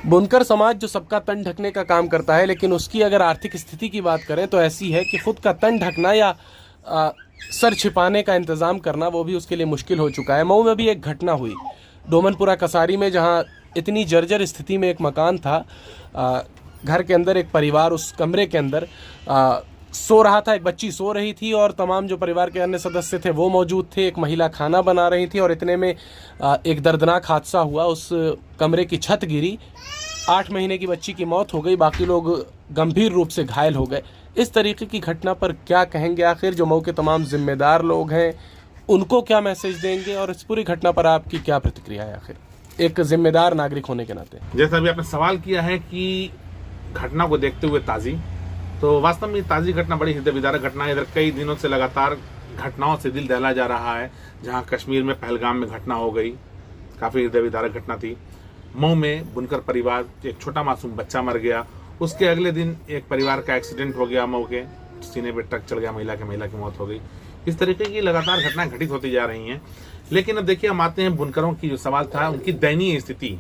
बुनकर समाज जो सबका तन ढकने का काम करता है, लेकिन उसकी अगर आर्थिक स्थिति की बात करें तो ऐसी है कि खुद का तन ढकना या सर छिपाने का इंतज़ाम करना वो भी उसके लिए मुश्किल हो चुका है। मऊ में भी एक घटना हुई डोमनपुरा कसारी में, जहां इतनी जर्जर स्थिति में एक मकान था, घर के अंदर एक परिवार उस कमरे के अंदर सो रहा था, एक बच्ची सो रही थी और तमाम जो परिवार के अन्य सदस्य थे वो मौजूद थे। एक महिला खाना बना रही थी और इतने में एक दर्दनाक हादसा हुआ। उस कमरे की छत गिरी, 8 महीने की बच्ची की मौत हो गई, बाकी लोग गंभीर रूप से घायल हो गए। इस तरीके की घटना पर क्या कहेंगे आखिर जो मऊ के तमाम जिम्मेदार लोग हैं, उनको क्या मैसेज देंगे और इस पूरी घटना पर आपकी क्या प्रतिक्रिया है आखिर एक जिम्मेदार नागरिक होने के नाते? जैसा अभी आपने सवाल किया है कि घटना को देखते हुए ताज़ी, तो वास्तव में ताज़ी घटना बड़ी हृदय विदारक घटना है। इधर कई दिनों से लगातार घटनाओं से दिल दहला जा रहा है। जहां कश्मीर में पहलगाम में घटना हो गई, काफ़ी हृदय विदारक घटना थी। मऊ में बुनकर परिवार, एक छोटा मासूम बच्चा मर गया। उसके अगले दिन एक परिवार का एक्सीडेंट हो गया, मऊ के सीने पे ट्रक चल गया, महिला की मौत हो गई। इस तरीके की लगातार घटनाएं घटित होती जा रही हैं। लेकिन अब देखिए, हम आते हैं बुनकरों की जो सवाल था, उनकी दयनीय स्थिति।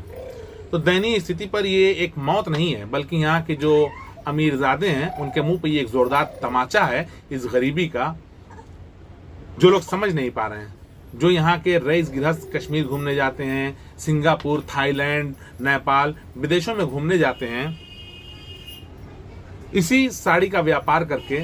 तो दयनीय स्थिति पर ये एक मौत नहीं है, बल्कि यहाँ के जो अमीरजादे हैं उनके मुंह पे ये एक जोरदार तमाचा है इस गरीबी का, जो लोग समझ नहीं पा रहे हैं। जो यहाँ के रईस गृहस्थ कश्मीर घूमने जाते हैं, सिंगापुर, थाईलैंड, नेपाल, विदेशों में घूमने जाते हैं, इसी साड़ी का व्यापार करके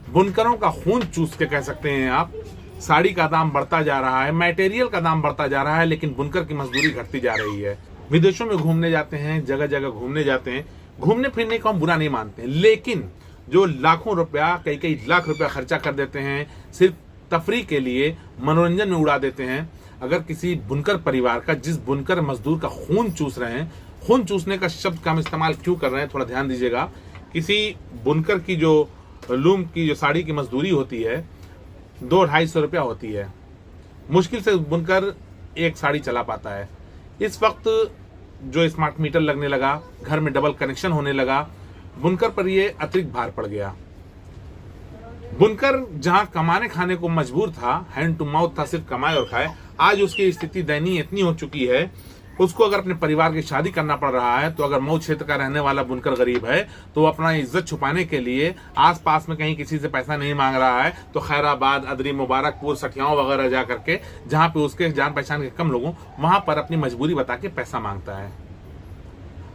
बुनकरों का खून चूस के कह सकते हैं आप। साड़ी का दाम बढ़ता जा रहा है, मटेरियल का दाम बढ़ता जा रहा है, लेकिन बुनकर की मजदूरी घटती जा रही है। विदेशों में घूमने जाते हैं, जगह जगह घूमने जाते हैं। घूमने फिरने को हम बुरा नहीं मानते हैं, लेकिन जो लाखों रुपया, कई लाख रुपया खर्चा कर देते हैं सिर्फ तफरीह के लिए, मनोरंजन में उड़ा देते हैं। अगर किसी बुनकर परिवार का, जिस बुनकर मजदूर का खून चूस रहे हैं, खून चूसने का शब्द का हम इस्तेमाल क्यों कर रहे हैं, थोड़ा ध्यान दीजिएगा। किसी बुनकर की जो लूम की जो साड़ी की मजदूरी होती है 200-250 रुपया होती है। मुश्किल से बुनकर एक साड़ी चला पाता है। इस वक्त जो स्मार्ट मीटर लगने लगा, घर में डबल कनेक्शन होने लगा, बुनकर पर ये अतिरिक्त भार पड़ गया। बुनकर जहां कमाने खाने को मजबूर था, हैंड टू माउथ था, सिर्फ कमाए और खाए, आज उसकी स्थिति दयनीय इतनी हो चुकी है, उसको अगर अपने परिवार की शादी करना पड़ रहा है, तो अगर मऊ क्षेत्र का रहने वाला बुनकर गरीब है तो वो अपना इज्जत छुपाने के लिए आसपास में कहीं किसी से पैसा नहीं मांग रहा है, तो खैराबाद, अदरी, मुबारकपुर, सठियाओं वगैरह जा करके, जहां पे उसके जान पहचान के कम लोगों, वहां पर अपनी मजबूरी बता के पैसा मांगता है।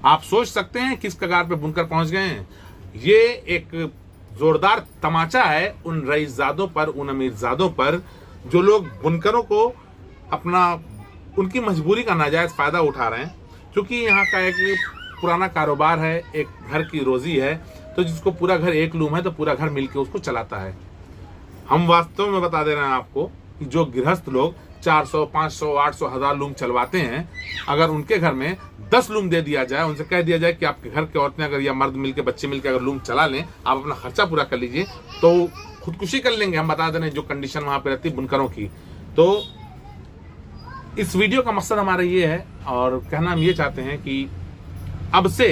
आप सोच सकते हैं किस कगार पे बुनकर पहुंच गए हैं। ये एक जोरदार तमाचा है उन रईसजादों पर, उन अमीरजादों पर, जो लोग बुनकरों को अपना, उनकी मजबूरी का नाजायज फायदा उठा रहे हैं। क्योंकि यहाँ का एक पुराना कारोबार है, एक घर की रोजी है, तो जिसको पूरा घर एक लूम है तो पूरा घर मिलकर उसको चलाता है। हम वास्तव में बता दे रहे हैं आपको कि जो गृहस्थ लोग 400, 500, 800, 1000 लूम चलवाते हैं, अगर उनके घर में 10 लूम दे दिया जाए, उनसे कह दिया जाए कि आपके घर के औरतें अगर या मर्द मिलकर, बच्चे मिलकर अगर लूम चला लें, आप अपना खर्चा पूरा कर लीजिए, तो खुदकुशी कर लेंगे। हम बता दे रहे हैं जो कंडीशन वहां पर रहती है बुनकरों की। तो इस वीडियो का मकसद हमारा ये है, और कहना हम ये चाहते हैं कि अब से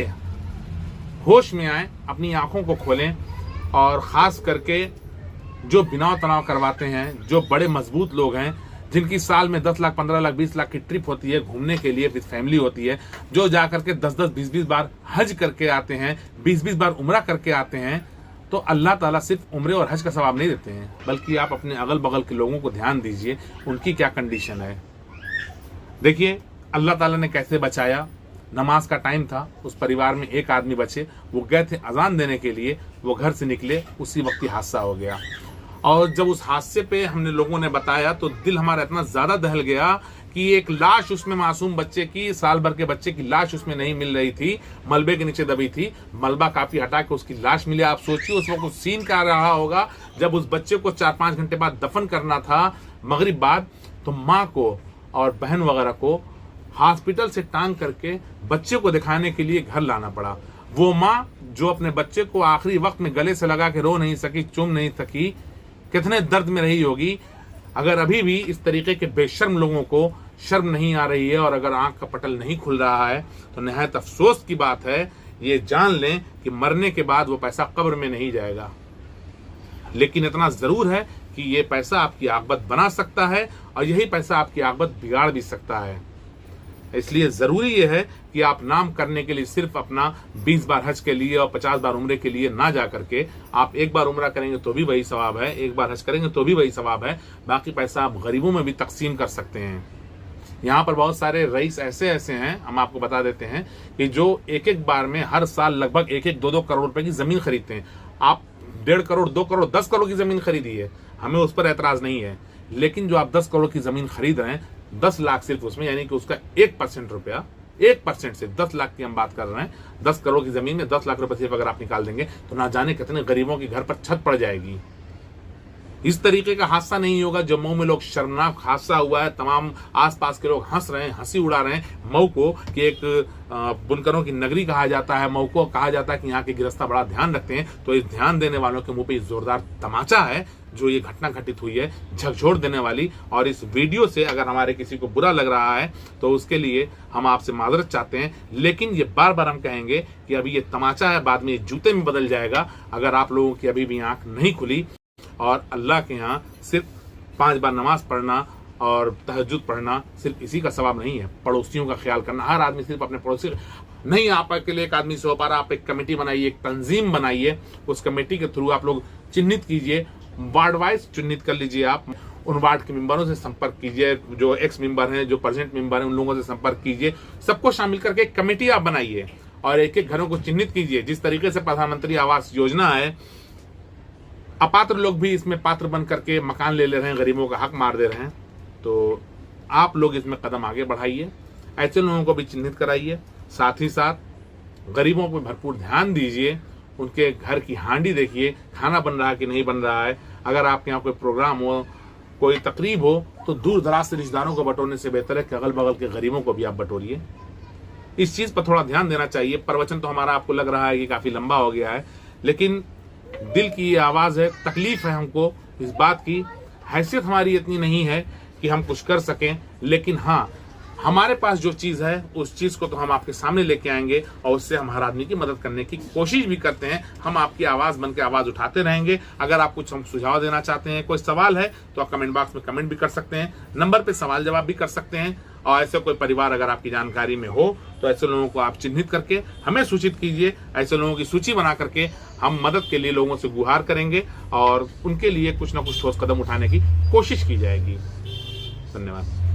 होश में आए, अपनी आंखों को खोलें, और खास करके जो बिना तनाव करवाते हैं, जो बड़े मजबूत लोग हैं, जिनकी साल में 10 लाख, 15 लाख, 20 लाख की ट्रिप होती है घूमने के लिए, विद फैमिली होती है, जो जा करके 10-10, 20-20 बार हज करके आते हैं, 20-20 बार उम्रा करके आते हैं, तो अल्लाह ताला सिर्फ उम्रे और हज का सवाब नहीं देते हैं, बल्कि आप अपने अगल बगल के लोगों को ध्यान दीजिए, उनकी क्या कंडीशन है। देखिए अल्लाह ताला ने कैसे बचाया। नमाज का टाइम था, उस परिवार में एक आदमी बचे, वो गए थे अजान देने के लिए, वो घर से निकले, उसी वक्त ही हादसा हो गया। और जब उस हादसे पे हमने लोगों ने बताया तो दिल हमारा इतना ज्यादा दहल गया कि एक लाश उसमें, मासूम बच्चे की, साल भर के बच्चे की लाश उसमें नहीं मिल रही थी, मलबे के नीचे दबी थी। मलबा काफी हटा के उसकी लाश मिली। आप सोचिए उस वक्त सीन क्या रहा होगा जब उस बच्चे को 4-5 घंटे बाद दफन करना था, मगरिब बाद, तो माँ को और बहन वगैरह को हॉस्पिटल से टांग करके बच्चे को दिखाने के लिए घर लाना पड़ा। वो माँ जो अपने बच्चे को आखिरी वक्त में गले से लगा के रो नहीं सकी, चूम नहीं सकी, कितने दर्द में रही होगी। अगर अभी भी इस तरीके के बेशर्म लोगों को शर्म नहीं आ रही है, और अगर आंख का पटल नहीं खुल रहा है, तो निहायत अफसोस की बात है। ये जान लें कि मरने के बाद वो पैसा कब्र में नहीं जाएगा, लेकिन इतना जरूर है कि ये पैसा आपकी आकबत बना सकता है, और यही पैसा आपकी आकबत बिगाड़ भी सकता है। इसलिए जरूरी ये है कि आप नाम करने के लिए सिर्फ अपना 20 बार हज के लिए और 50 बार उम्रे के लिए ना जा करके आप एक बार उम्रा करेंगे तो भी वही सवाब है, एक बार हज करेंगे तो भी वही सवाब है, बाकी पैसा आप गरीबों में भी तकसीम कर सकते हैं। यहाँ पर बहुत सारे रईस ऐसे हैं, हम आपको बता देते हैं, कि जो एक एक बार में हर साल लगभग 1-2 करोड़ रुपए की जमीन खरीदते हैं। आप 1.5 करोड़, 2 करोड़, 10 करोड़ की जमीन खरीदी है, हमें उस पर एतराज नहीं है, लेकिन जो आप 10 करोड़ की जमीन खरीद रहे हैं, 10 लाख सिर्फ उसमें, यानी कि उसका 1% रुपया, 1% से 10 लाख की हम बात कर रहे हैं, 10 करोड़ की जमीन में 10 लाख रुपए सिर्फ अगर आप निकाल देंगे तो ना जाने कितने गरीबों के घर पर छत पड़ जाएगी। इस तरीके का हादसा नहीं होगा जो मऊ में लोग शर्मनाक हादसा हुआ है, तमाम आसपास के लोग हंस रहे हैं, हंसी उड़ा रहे हैं मऊ को, कि एक बुनकरों की नगरी कहा जाता है, मऊ को कहा जाता है कि यहाँ के गिरस्ता बड़ा ध्यान रखते हैं। तो इस ध्यान देने वालों के मुंह पे जोरदार तमाचा है जो ये घटना घटित हुई है, झकझोर देने वाली। और इस वीडियो से अगर हमारे किसी को बुरा लग रहा है तो उसके लिए हम आपसे माजरत चाहते हैं, लेकिन ये बार बार हम कहेंगे कि अभी ये तमाचा है, बाद में ये जूते में बदल जाएगा अगर आप लोगों की अभी भी आंख नहीं खुली। और अल्लाह के यहाँ सिर्फ 5 बार नमाज पढ़ना और तहज्जुद पढ़ना सिर्फ इसी का सवाब नहीं है, पड़ोसियों का ख्याल करना। हर आदमी सिर्फ अपने पड़ोसी नहीं, आप अकेले एक आदमी से हो पा रहा, आप एक कमेटी बनाइए, एक तंजीम बनाइए, उस कमेटी के थ्रू आप लोग चिन्हित कीजिए, वार्ड वाइज चिन्हित कर लीजिए, आप उन वार्ड के मेंबरों से संपर्क कीजिए, जो एक्स मेंबर हैं, जो प्रेजेंट मेंबर हैं, उन लोगों से संपर्क कीजिए, सबको शामिल करके एक कमेटी आप बनाइए और एक एक घरों को चिन्हित कीजिए। जिस तरीके से प्रधानमंत्री आवास योजना है, अपात्र लोग भी इसमें पात्र बन करके मकान ले रहे हैं, गरीबों का हक मार दे रहे हैं, तो आप लोग इसमें कदम आगे बढ़ाइए, ऐसे लोगों को भी चिन्हित कराइए, साथ ही साथ गरीबों पर भरपूर ध्यान दीजिए, उनके घर की हांडी देखिए, खाना बन रहा है कि नहीं बन रहा है। अगर आपके यहाँ कोई प्रोग्राम हो, कोई तकरीब हो, तो दूर दराज से रिश्तेदारों को बटोरने से बेहतर है कि अगल बगल के गरीबों को भी आप बटोरिए। इस चीज पर थोड़ा ध्यान देना चाहिए। प्रवचन तो हमारा आपको लग रहा है कि काफी लंबा हो गया है, लेकिन दिल की ये आवाज है, तकलीफ है हमको इस बात की। हैसियत हमारी इतनी नहीं है कि हम कुछ कर सकें, लेकिन हाँ, हमारे पास जो चीज है उस चीज को तो हम आपके सामने लेके आएंगे और उससे हम हर आदमी की मदद करने की कोशिश भी करते हैं। हम आपकी आवाज बन के आवाज उठाते रहेंगे। अगर आप कुछ हम सुझाव देना चाहते हैं, कोई सवाल है, तो आप कमेंट बॉक्स में कमेंट भी कर सकते हैं, नंबर पे सवाल जवाब भी कर सकते हैं। और ऐसे कोई परिवार अगर आपकी जानकारी में हो तो ऐसे लोगों को आप चिन्हित करके हमें सूचित कीजिए। ऐसे लोगों की सूची बना करके हम मदद के लिए लोगों से गुहार करेंगे और उनके लिए कुछ ना कुछ ठोस कदम उठाने की कोशिश की जाएगी। धन्यवाद।